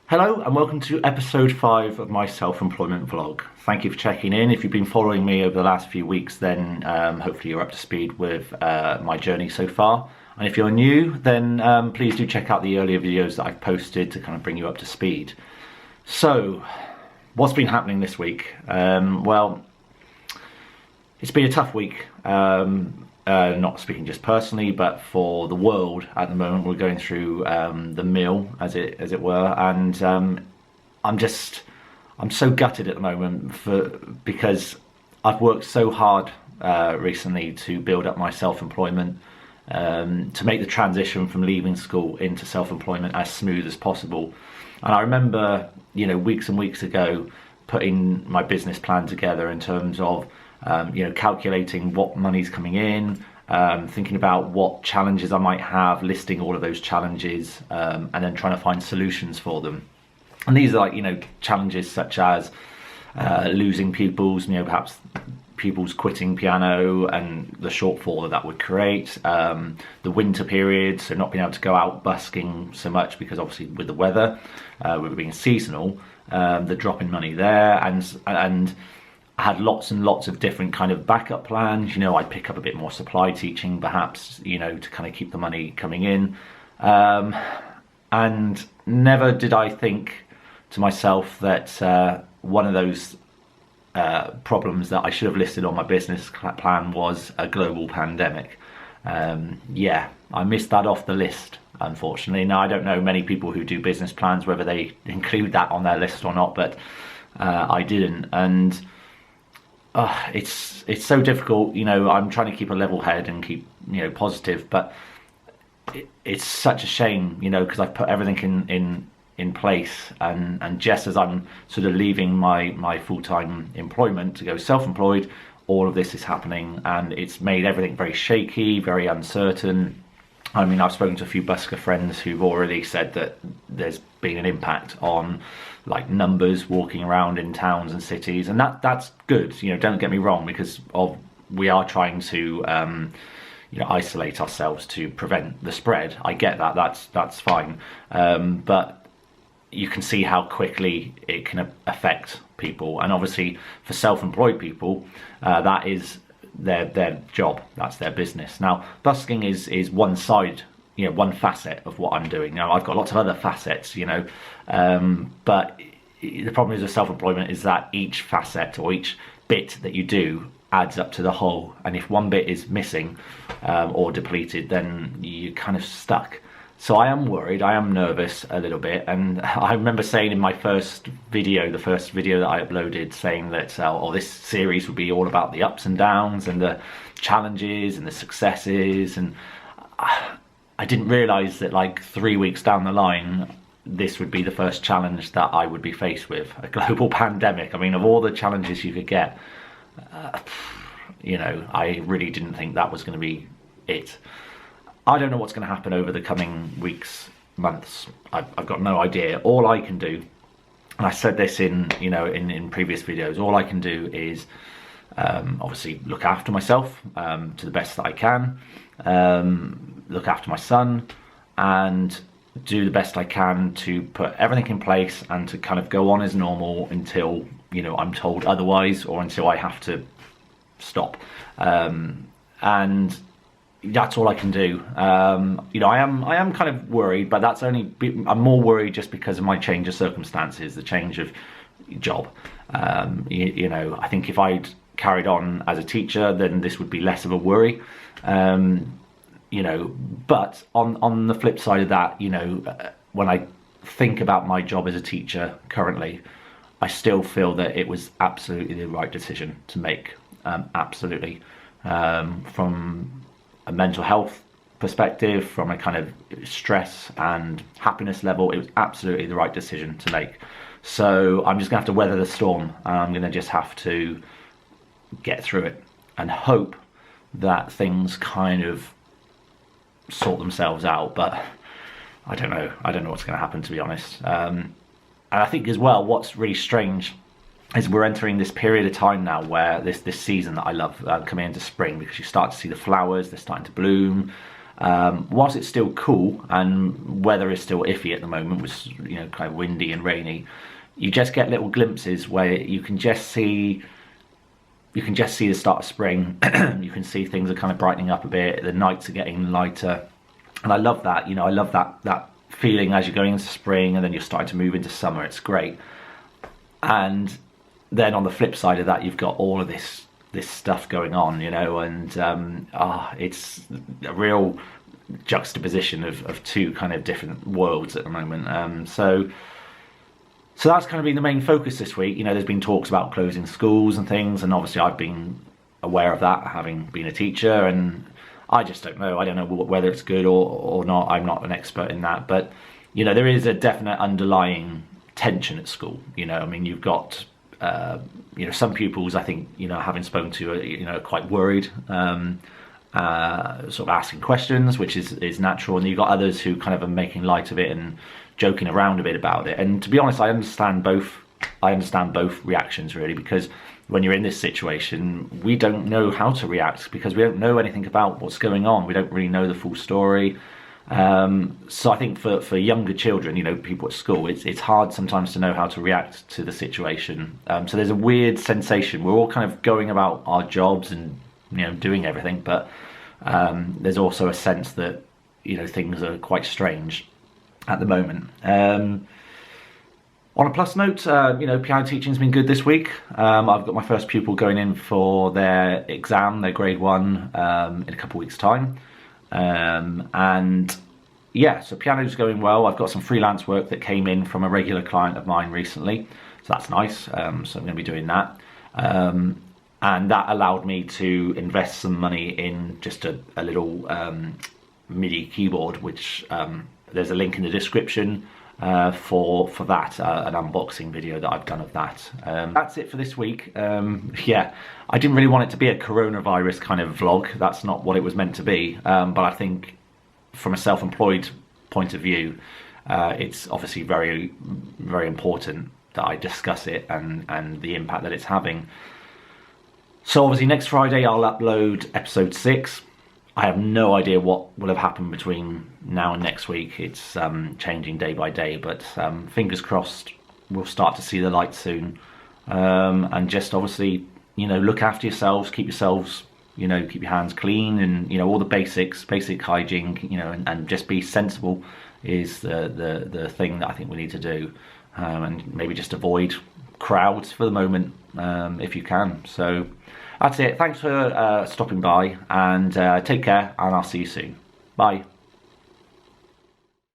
Hello and welcome to episode 5 of my self-employment vlog. Thank you for checking in. If you've been following me over the last few weeks, then hopefully you're up to speed with my journey so far. And if you're new, then please do check out the earlier videos that I've posted to kind of bring you up to speed. So, what's been happening this week? Well, it's been a tough week. Not speaking just personally, but for the world at the moment. We're going through the mill, as it were, and I'm so gutted at the moment because I've worked so hard recently to build up my self-employment, to make the transition from leaving school into self-employment as smooth as possible. And I remember, weeks and weeks ago, putting my business plan together in terms of calculating what money's coming in, thinking about what challenges I might have, listing all of those challenges, and then trying to find solutions for them. And these are challenges such as losing pupils, perhaps pupils quitting piano and the shortfall that would create, the winter period, so not being able to go out busking so much because obviously with the weather, with it being seasonal, the drop in money there, and I had lots and lots of different kind of backup plans. I'd pick up a bit more supply teaching perhaps, to kind of keep the money coming in. And never did I think to myself that one of those problems that I should have listed on my business plan was a global pandemic. Yeah, I missed that off the list, unfortunately. Now, I don't know many people who do business plans, whether they include that on their list or not, but I didn't. And it's so difficult. I'm trying to keep a level head and keep positive, but it's such a shame, because I've put everything in place, and just as I'm sort of leaving my full-time employment to go self-employed, all of this is happening, and it's made everything very shaky, very uncertain. I mean, I've spoken to a few busker friends who've already said that there's been an impact on numbers walking around in towns and cities, and that's good. Don't get me wrong, because we are trying to isolate ourselves to prevent the spread. I get that. That's fine, but you can see how quickly it can affect people, and obviously for self-employed people, that is their job, that's their business. Now, busking is one side, one facet of what I'm doing. Now, I've got lots of other facets, but the problem is with self-employment is that each facet or each bit that you do adds up to the whole, and if one bit is missing or depleted, then you're kind of stuck. So I am worried, I am nervous a little bit, and I remember saying in my first video, the first video that I uploaded, saying that this series would be all about the ups and downs and the challenges and the successes, and I didn't realise that 3 weeks down the line, this would be the first challenge that I would be faced with, a global pandemic. I mean, of all the challenges you could get, I really didn't think that was going to be it. I don't know what's going to happen over the coming weeks, months. I've got no idea. All I can do, and I said this in previous videos, all I can do is obviously look after myself to the best that I can, look after my son, and do the best I can to put everything in place and to kind of go on as normal until I'm told otherwise, or until I have to stop. And that's all I can do. I am kind of worried, but I'm more worried just because of my change of circumstances, the change of job. I think if I'd carried on as a teacher, then this would be less of a worry. But on the flip side of that, when I think about my job as a teacher currently, I still feel that it was absolutely the right decision to make. Absolutely. From a mental health perspective, from a kind of stress and happiness level, it was absolutely the right decision to make. So I'm just gonna have to weather the storm. I'm gonna just have to get through it and hope that things kind of sort themselves out, but I don't know what's going to happen, to be honest. And I think as well, what's really strange is we're entering this period of time now where this season that I love, coming into spring, because you start to see the flowers, they're starting to bloom, whilst it's still cool and weather is still iffy at the moment, which kind of windy and rainy, you just get little glimpses where you can just see the start of spring. You can see things are kind of brightening up a bit. The nights are getting lighter, and I love that. I love that feeling as you're going into spring and then you're starting to move into summer. It's great. And then on the flip side of that, you've got all of this stuff going on, and it's a real juxtaposition of two kind of different worlds at the moment. So that's kind of been the main focus this week. There's been talks about closing schools and things, and obviously I've been aware of that, having been a teacher, and I just don't know. I don't know whether it's good or not. I'm not an expert in that, but there is a definite underlying tension at school. You've got some pupils, I think, having spoken to, are quite worried, sort of asking questions, which is natural, and you've got others who kind of are making light of it and joking around a bit about it. And to be honest, I understand both reactions, really, because when you're in this situation, we don't know how to react because we don't know anything about what's going on. We don't really know the full story. So I think for younger children, people at school, it's hard sometimes to know how to react to the situation. So there's a weird sensation. We're all kind of going about our jobs and doing everything, but there's also a sense that things are quite strange at the moment. On a plus note, piano teaching's been good this week. I've got my first pupil going in for their exam, their grade 1, in a couple of weeks' time. And yeah, so piano's going well. I've got some freelance work that came in from a regular client of mine recently, so that's nice. So I'm going to be doing that. And that allowed me to invest some money in just a little MIDI keyboard, which there's a link in the description for that, an unboxing video that I've done of that. That's it for this week. Yeah, I didn't really want it to be a coronavirus kind of vlog. That's not what it was meant to be. But I think from a self-employed point of view, it's obviously very, very important that I discuss it and the impact that it's having. So obviously next Friday I'll upload episode 6. I have no idea what will have happened between now and next week. It's changing day by day, but fingers crossed we'll start to see the light soon. And just obviously, look after yourselves, keep yourselves, keep your hands clean, and all the basic hygiene, and just be sensible is the thing that I think we need to do. And maybe just avoid crowds for the moment, if you can. So that's it. Thanks for stopping by, and take care, and I'll see you soon. Bye.